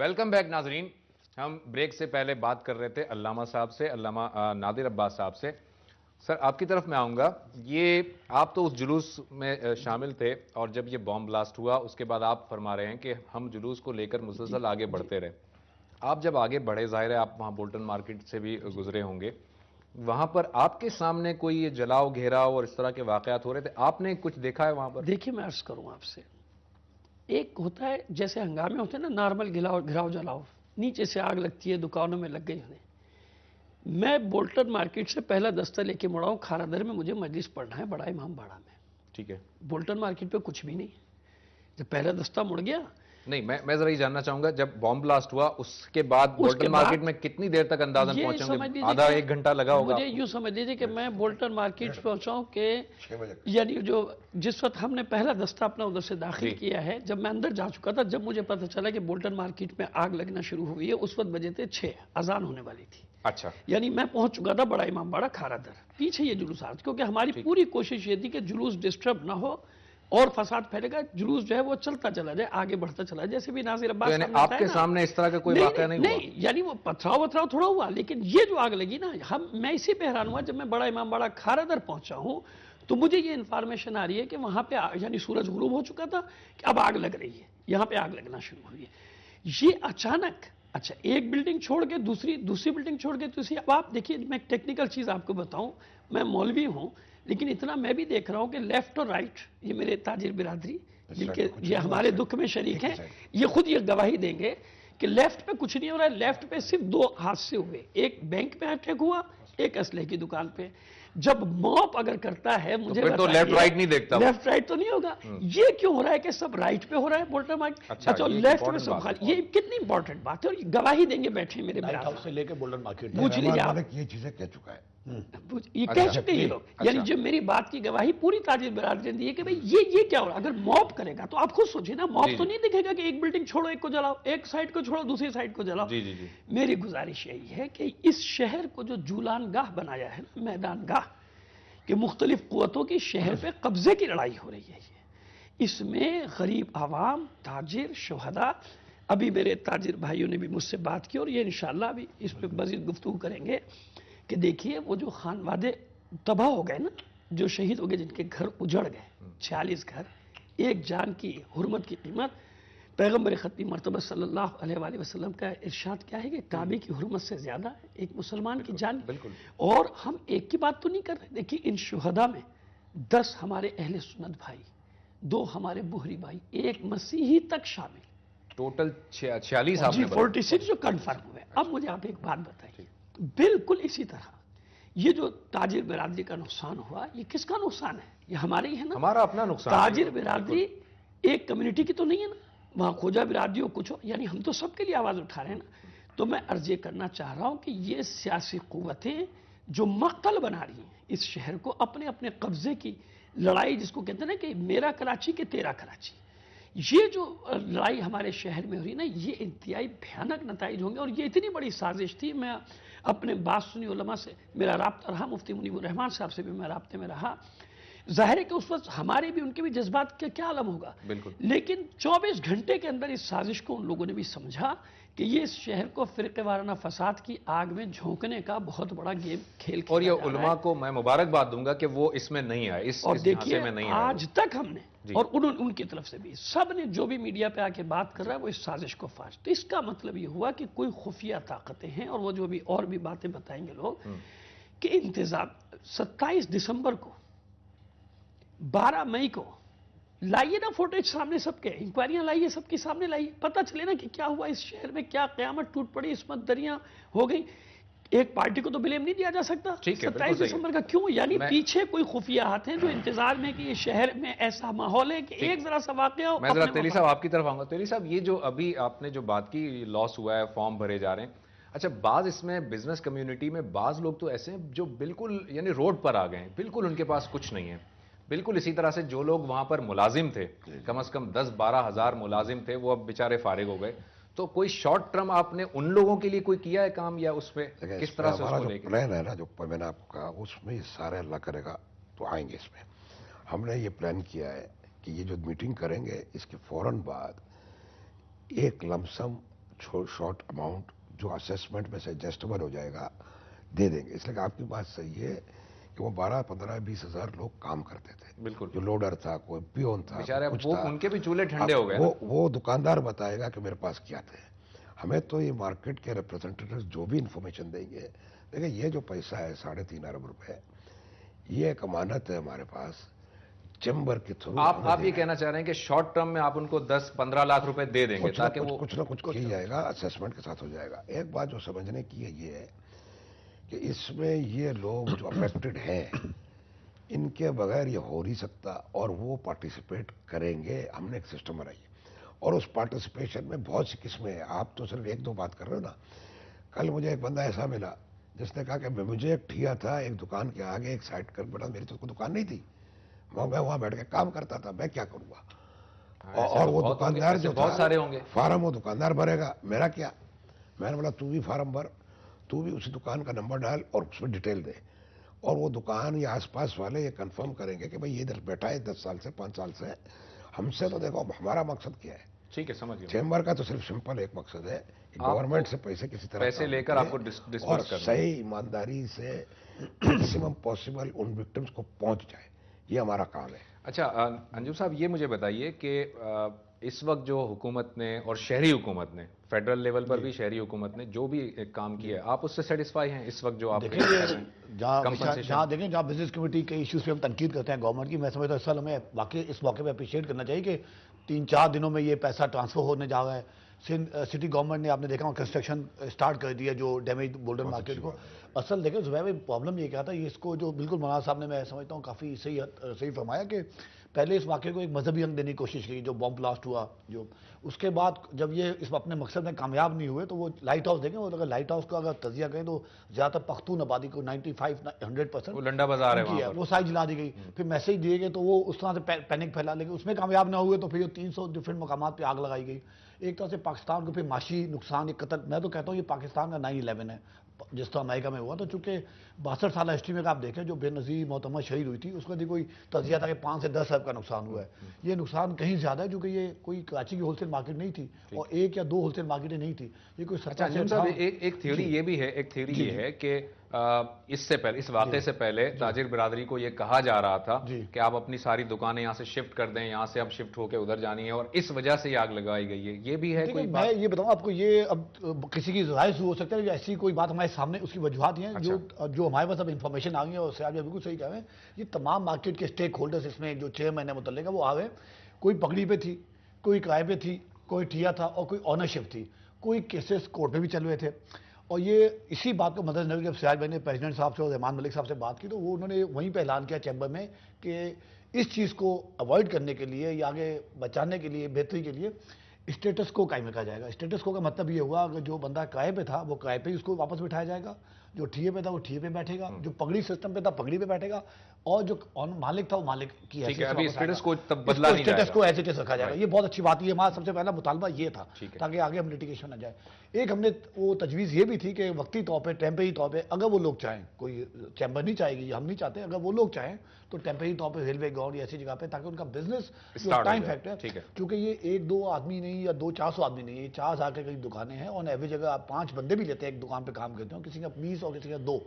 Welcome back ناظرین. ہم break سے پہلے بات کر رہے تھے علامہ صاحب سے, علامہ نادر عباس صاحب سے. سر آپ کی طرف میں آؤں گا. یہ آپ تو اس جلوس میں شامل تھے اور جب یہ بام بلاسٹ ہوا اس کے بعد آپ فرما رہے ہیں کہ ہم جلوس کو لے کر مسلسل آگے بڑھتے رہے. آپ جب آگے بڑھے, ظاہر ہے آپ وہاں بولٹن مارکیٹ سے بھی گزرے ہوں گے, وہاں پر آپ کے سامنے کوئی یہ جلاؤ گھیراؤ اور اس طرح کے واقعات ہو رہے تھے, آپ نے کچھ دیکھا ہے وہاں پر؟ دیکھیے میں عرض کروں آپ سے, ایک ہوتا ہے جیسے ہنگامے ہوتے ہیں نا, نارمل گھراؤ جلاؤ, نیچے سے آگ لگتی ہے, دکانوں میں لگ گئی انہیں. میں بولٹن مارکیٹ سے پہلا دستہ لے کے مڑا ہوں, کھارادر میں مجھے مجلس پڑھنا ہے بڑا امام باڑہ میں. ٹھیک ہے. بولٹن مارکیٹ پہ کچھ بھی نہیں. جب پہلا دستہ مڑ گیا, نہیں میں ذرا یہ جاننا چاہوں گا, جب بام بلاسٹ ہوا اس کے بعد بولٹن مارکیٹ میں کتنی دیر تک اندازاً پہنچیں گے؟ آدھا ایک گھنٹہ لگا ہوگا. مجھے یوں سمجھ لیجیے کہ میں بولٹن مارکیٹ پہنچا ہوں کہ یعنی جو جس وقت ہم نے پہلا دستہ اپنا ادھر سے داخل کیا ہے, جب میں اندر جا چکا تھا, جب مجھے پتہ چلا کہ بولٹن مارکیٹ میں آگ لگنا شروع ہوئی ہے, اس وقت بجے تھے 6, اذان ہونے والی تھی. اچھا. یعنی میں پہنچ چکا تھا بڑا امام باڑہ کھارادر, پیچھے یہ جلوس آ رہا, کیونکہ ہماری پوری کوشش یہ تھی کہ جلوس ڈسٹرب نہ ہو اور فساد پھیلے گا, جلوس جو ہے وہ چلتا چلا جائے, آگے بڑھتا چلا جائے. جیسے بھی ناظر عباس یعنی آپ کے سامنے اس طرح کا کوئی واقعہ نہیں ہوا؟ نہیں, یعنی وہ پتھراؤ تھوڑا ہوا, لیکن یہ جو آگ لگی نا, میں اسی پہ حیران ہوا جب میں بڑا امام باڑہ کھارادر پہنچا ہوں تو مجھے یہ انفارمیشن آ رہی ہے کہ وہاں پہ یعنی سورج غروب ہو چکا تھا کہ اب آگ لگ رہی ہے, یہاں پہ آگ لگنا شروع ہوئی ہے. یہ اچانک, اچھا ایک بلڈنگ چھوڑ کے دوسری بلڈنگ چھوڑ کے تیسری. اب آپ دیکھیے, میں ایک ٹیکنیکل چیز آپ کو بتاؤں, میں مولوی ہوں لیکن اتنا میں بھی دیکھ رہا ہوں کہ لیفٹ اور رائٹ, یہ میرے تاجر برادری جن کے یہ ہمارے دکھ میں شریک ہیں, یہ خود یہ گواہی دیں گے کہ لیفٹ پہ کچھ نہیں ہو رہا ہے. لیفٹ پہ صرف 2 حادثے ہوئے, ایک بینک پہ اٹیک ہوا, ایک اسلحے کی دکان پہ. جب موپ اگر کرتا ہے, مجھے پھر تو لیفٹ رائٹ نہیں دیکھتا, لیفٹ رائٹ تو نہیں ہوگا. یہ کیوں ہو رہا ہے کہ سب رائٹ پہ ہو رہا ہے بولٹن مارکیٹ, اچھا لیفٹ پہ سب خالی. یہ کتنی امپورٹنٹ بات ہے, اور گواہی دیں گے بیٹھے میرے برادر سے لے کے بولٹن مارکیٹ پوچھ لیجیے آپ, یہ چیزیں کہہ چکا ہے, یہ کہہ چکے یہ لوگ. یعنی جو میری بات کی گواہی پوری تاجر برادری نے دی ہے کہ بھئی یہ کیا ہو رہا ہے. اگر موب کرے گا تو آپ خود سوچیں نا, موب تو نہیں دکھے گا کہ ایک بلڈنگ چھوڑو ایک کو جلاؤ, ایک سائڈ کو چھوڑو دوسری سائڈ کو جلاؤ. میری گزارش یہی ہے کہ اس شہر کو جو جولان گاہ بنایا ہے نا, میدان گاہ, کہ مختلف قوتوں کی شہر پہ قبضے کی لڑائی ہو رہی ہے, اس میں غریب عوام, تاجر, شہداء. ابھی میرے تاجر بھائیوں نے بھی مجھ سے بات کی اور یہ انشاءاللہ ابھی اس پہ مزید گفتگو کریں گے کہ دیکھیے وہ جو خانوادے تباہ ہو گئے نا, جو شہید ہو گئے, جن کے گھر اجڑ گئے, 46 گھر, ایک جان کی حرمت کی قیمت. پیغمبر ختمی مرتبہ صلی اللہ علیہ وآلہ وسلم کا ارشاد کیا ہے کہ کعبے کی حرمت سے زیادہ ہے ایک مسلمان کی جان. اور ہم ایک کی بات تو نہیں کر رہے. دیکھیے ان شہداء میں 10 ہمارے اہل سنت بھائی, 2 ہمارے بحری بھائی, ایک مسیحی تک شامل, ٹوٹل 46 آپ نے 46 جو کنفرم ہوئے. اب مجھے آپ ایک بات بتائیے, بالکل اسی طرح یہ جو تاجر برادری کا نقصان ہوا, یہ کس کا نقصان ہے؟ یہ ہمارے ہی ہے نا, ہمارا اپنا نقصان. تاجر برادری ایک کمیونٹی کی تو نہیں ہے نا, وہاں کھوجا برادری ہو کچھ ہو, یعنی ہم تو سب کے لیے آواز اٹھا رہے ہیں نا. تو میں عرض یہ کرنا چاہ رہا ہوں کہ یہ سیاسی قوتیں جو مقتل بنا رہی ہیں اس شہر کو, اپنے اپنے قبضے کی لڑائی, جس کو کہتے ہیں نا کہ میرا کراچی کہ تیرا کراچی, یہ جو لڑائی ہمارے شہر میں ہو رہی ہے نا, یہ انتہائی بھیانک نتائج ہوں گے. اور یہ اتنی بڑی سازش تھی. میں اپنے بات سنی علماء سے میرا رابطہ رہا, مفتی منیب الرحمان صاحب سے بھی میں رابطے میں رہا. ظاہر ہے کہ اس وقت ہمارے بھی ان کے بھی جذبات کا کیا عالم ہوگا, لیکن 24 گھنٹے کے اندر اس سازش کو ان لوگوں نے بھی سمجھا کہ یہ اس شہر کو فرقے وارانہ فساد کی آگ میں جھونکنے کا بہت بڑا گیم کھیل کھیلا. اور یہ علماء کو میں مبارکباد دوں گا کہ وہ اس میں نہیں آئے, اس حادثے میں نہیں آئے. آج تک ہم نے اور ان کی طرف سے بھی سب نے, جو بھی میڈیا پہ آ کے بات کر رہا ہے وہ اس سازش کو فاش. تو اس کا مطلب یہ ہوا کہ کوئی خفیہ طاقتیں ہیں, اور وہ جو بھی اور بھی باتیں بتائیں گے لوگ, کہ انتظام 27 دسمبر کو, 12 مئی کو لائیے نا فوٹیج سامنے سب کے, انکوائریاں لائیے, سب کے سامنے لائیے, پتہ چلے نا کہ کیا ہوا اس شہر میں, کیا قیامت ٹوٹ پڑی, عصمت دریاں ہو گئی. ایک پارٹی کو تو بلیم نہیں دیا جا سکتا 27 دسمبر کا. کیوں؟ یعنی پیچھے کوئی خفیہ ہاتھ ہیں جو انتظار میں کہ یہ شہر میں ایسا ماحول ہے کہ ایک ذرا سا واقعہ ہو. میں ذرا تیلی صاحب آپ کی طرف آؤں گا. تیلی صاحب یہ جو ابھی آپ نے جو بات کی, لاس ہوا ہے, فارم بھرے جا رہے ہیں, اچھا بعض اس میں بزنس کمیونٹی میں بعض لوگ تو ایسے ہیں جو بالکل یعنی روڈ پر آ گئے ہیں, بالکل ان کے پاس کچھ نہیں ہے. بالکل اسی طرح سے جو لوگ وہاں پر ملازم تھے, کم از کم 10-12 ہزار ملازم تھے, وہ اب بیچارے فارغ ہو گئے. تو کوئی شارٹ ٹرم آپ نے ان لوگوں کے لیے کوئی کیا ہے کام, یا اس پہ کس طرح سے اس کو لے کے؟ پلان ہے نا جو میں نے آپ کو کہا, اس میں سارے اللہ کرے گا تو آئیں گے. اس میں ہم نے یہ پلان کیا ہے کہ یہ جو میٹنگ کریں گے اس کے فوراً بعد ایک لمسم शॉर्ट अमाउंट जो असेसमेंट में से एडजस्टेबल हो जाएगा दे देंगे। इसलिए कि आपकी बात सही है कि वो 12, 15, 20 हजार लोग काम करते थे। बिल्कुल। जो लोडर था, कोई पियोन था, बेचारे कुछ वो था। उनके भी चूल्हे ठंडे हो गए ना। वो दुकानदार बताएगा कि मेरे पास क्या थे। हमें तो ये मार्केट के रिप्रेजेंटेटिव जो भी इंफॉर्मेशन देंगे, देखिए ये जो पैसा है 3.5 अरब रुपए, ये एक अमानत है हमारे पास चैम्बर के थ्रू। आप ये कहना चाह रहे हैं कि शॉर्ट टर्म में आप उनको 10-15 लाख रुपए दे देंगे ताकि वो कुछ ना कुछ किया जाएगा, असेसमेंट के साथ हो जाएगा। एक बात जो समझने की है ये है कि इसमें ये लोग जो अफेक्टेड हैं इनके बगैर ये हो नहीं सकता, और वो पार्टिसिपेट करेंगे। हमने एक सिस्टम बनाई है और उस पार्टिसिपेशन में बहुत सी किस्में हैं। आप तो सिर्फ एक दो बात कर रहे हो ना। कल मुझे एक बंदा ऐसा मिला जिसने कहा कि मुझे एक ठिया था एक दुकान के आगे एक साइड कर बड़ा, मेरी तो कोई दुकान नहीं थी, मैं वहां बैठ के काम करता था, मैं क्या करूंगा। और वो दुकानदार जो बहुत सारे होंगे फार्म, वो दुकानदार भरेगा, मेरा क्या। मैंने बोला तू भी फार्म भर, तू भी उसी दुकान का नंबर डाल और उसमें डिटेल दे, और वो दुकान या आसपास वाले ये कंफर्म करेंगे कि भाई ये इधर बैठा है 10 साल से 5 साल से। हमसे तो देखो हमारा मकसद क्या है। ठीक है, समझ गया। चैम्बर का तो सिर्फ सिंपल एक मकसद है कि गवर्नमेंट से पैसे किसी तरह पैसे लेकर आपको डिस्पर्स और करना, सही ईमानदारी से मैक्सिमम पॉसिबल उन विक्टिम्स को पहुंच जाए, ये हमारा काम है। अच्छा अंजुम साहब, ये मुझे बताइए कि इस वक्त जो हुकूमत ने और शहरी हुकूमत ने, फेडरल लेवल पर भी शहरी हुकूमत ने जो भी एक काम किया है, आप उससे सेटिस्फाई हैं इस वक्त जो आप देखें? जहाँ देखें जहाँ बिजनेस कमेटी के इश्यूज पे हम तनकीद करते हैं गवर्नमेंट की, मैं समझता हूँ इस साल हमें वाकई इस मौके पे अप्रिशिएट करना चाहिए कि 3-4 दिनों में ये पैसा ट्रांसफर होने जा रहा है। सिटी गवर्नमेंट ने आपने देखा कंस्ट्रक्शन स्टार्ट कर दिया जो डैमेज बोल्डन मार्केट को। असल देखें जुबैर भाई, प्रॉब्लम ये क्या था, ये इसको जो बिल्कुल मौलाना साहब ने मैं समझता हूँ काफ़ी सही फरमाया कि पहले इस वाक़े को एक मजहबी रंग देने की कोशिश की, जो बॉम्ब ब्लास्ट हुआ जो, उसके बाद जब ये इस अपने मकसद में कामयाब नहीं हुए तो वो लाइट हाउस देखें, अगर लाइट हाउस का अगर तजिया करें तो ज़्यादातर पख्तून आबादी को 95-100% वो लंडा बाजार है वहाँ पर, वो सारी जला दी गई। फिर मैसेज दिए गए तो वो उस तरह से पैनिक फैला, लेकिन उसमें कामयाब ना हुए तो फिर 300 डिफरेंट मकामात पर आग लगाई गई। एक तरह से पाकिस्तान को फिर माशी नुकसान, एक कतल, मैं तो कहता हूँ ये पाकिस्तान का 9/11 है जिस तरह अमेरिका में हुआ। तो चूंकि 62 साल हिस्ट्री में आप देखें जो बेनज़ीर मोहतरमा शहीद हुई थी उसका कोई तजिया था कि 5 से 10 अरब का नुकसान हुआ है। ये नुकसान कहीं ज़्यादा है क्योंकि ये कोई कराची की होलसेल मार्केट नहीं थी और 1 या 2 होलसेल मार्केटें नहीं थी, ये कोई। अच्छा अंजुम साहब, एक थ्योरी ये भी है, एक थ्योरी ये है कि इससे पहले, इस वाक़े से पहले ताजिर बिरादरी को ये कहा जा रहा था कि आप अपनी सारी दुकानें यहाँ से शिफ्ट कर दें, यहाँ से अब शिफ्ट होकर उधर जानी है, और इस वजह से ये आग लगाई गई है। ये भी है कोई बात? मैं ये बताऊँ आपको, ये अब किसी की राय से हो सकता है, ऐसी कोई बात हमारे सामने उसकी वजूहत हैं जो हमारे पास अब इंफॉर्मेशन आ गई है। और सयाज बिल्कुल सही कह रहे हैं, ये तमाम मार्केट के स्टेक होल्डर्स इसमें जो चेयरमैन है मुतल्लिक है वो आ गए। कोई पगड़ी पे थी, कोई किराए पे थी, कोई ठिया था और कोई ऑनरशिप थी, कोई केसेस कोर्ट में भी चल रहे थे। और ये इसी बात को मद्देनजर जब सयाज भाई ने प्रेसिडेंट साहब से और रहमान मलिक साहब से बात की तो वो उन्होंने वहीं पे ऐलान किया चैम्बर में कि इस चीज़ को अवॉइड करने के लिए या आगे बचाने के लिए, बेहतरी के लिए स्टेटस को कायम रखा जाएगा। स्टेटस को का मतलब ये हुआ अगर जो बंदा किराए पे था वो किराए पे ही उसको वापस बिठाया जाएगा, जो ठिए पे था वो ठिए पे बैठेगा, जो पगड़ी सिस्टम पे था पगड़ी पे बैठेगा, और जो मालिक था वो मालिक की ठीक है। अभी स्टेटस को तब बदला नहीं जाएगा, स्टेटस को एज इट इज रखा जाएगा। ये बहुत अच्छी बात है, हमारा सबसे पहला मुतालबा ये था ताकि आगे हम लिटिगेशन न जाए। एक हमने वो तजवीज़ ये भी थी कि वक्ती तौर पर, टेम्परेरी तौर पर, अगर वो लोग चाहें, कोई चैम्बर नहीं चाहेगी, हम नहीं चाहते, अगर वो लोग चाहें तो टेम्परेरी तौर पर रेलवे ग्राउंड या ऐसी जगह पे, ताकि उनका बिजनेस टाइम फैक्टर, क्योंकि ये 1-2 आदमी नहीं या 200-400 आदमी नहीं, ये 4,000 के कई दुकानें हैं। ऑन एवरेज अगर आप 5 बंदे भी लेते हैं एक दुकान पे काम करते हो, किसी का 20 और किसी का 2,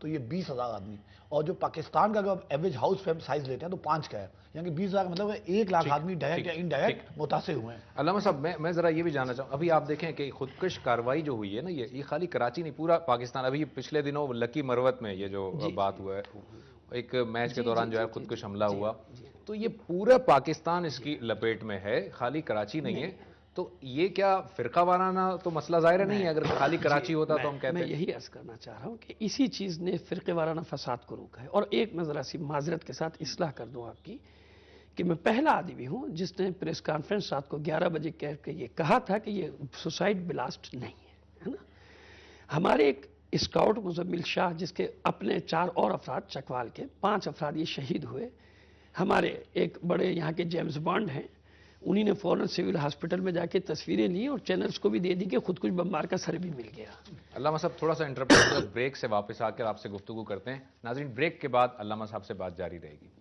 तो ये 20,000 आदमी। और जो पाकिस्तान का अगर एवरेज हाउस साइज लेते हैं तो 5 का है, यानी 20,000 मतलब 1 लाख आदमी डायरेक्ट या इनडायरेक्ट मुतासिर हुए हैं। अल्लामा साहब, मैं जरा ये भी जानना चाहूँ, अभी आप देखें कि खुदकश कार्रवाई जो हुई है ना, ये खाली कराची नहीं, पूरा पाकिस्तान। अभी पिछले दिनों लकी मरवत में ये जो बात हुआ है, एक मैच के दौरान जो है खुदकुश हमला हुआ, तो ये पूरा पाकिस्तान इसकी लपेट में है, खाली कराची नहीं है। तो ये क्या फिरका वाराना तो मसला ज़ाहिर नहीं है, अगर खाली कराची होता तो हम कहते हैं। मैं यही अर्ज करना चाह रहा हूँ कि इसी चीज़ ने फिरके वाराना फसाद को रोका है। और एक मैं ज़रा सी माजरत के साथ इस्लाह कर दूँ आपकी कि मैं पहला आदमी हूँ जिसने प्रेस कॉन्फ्रेंस रात को 11 बजे कह के ये कहा था कि ये सुसाइड ब्लास्ट नहीं है ना। हमारे एक स्काउट मुजम्मिल शाह, जिसके अपने 4 और अफराद चकवाल के, 5 अफराद ये शहीद हुए। हमारे एक बड़े यहाँ के जेम्स बॉन्ड हैं, उन्हीं ने फौरन सिविल हॉस्पिटल में जाके तस्वीरें ली और चैनल्स को भी दे दी कि खुदकुश बमबार का सर भी मिल गया। अल्लामा साहब, थोड़ा सा इंटरप्ट ब्रेक से वापस आकर आपसे गुफ्तगू करते हैं। नाज़रीन, ब्रेक के बाद अल्लामा साहब से बात जारी रहेगी।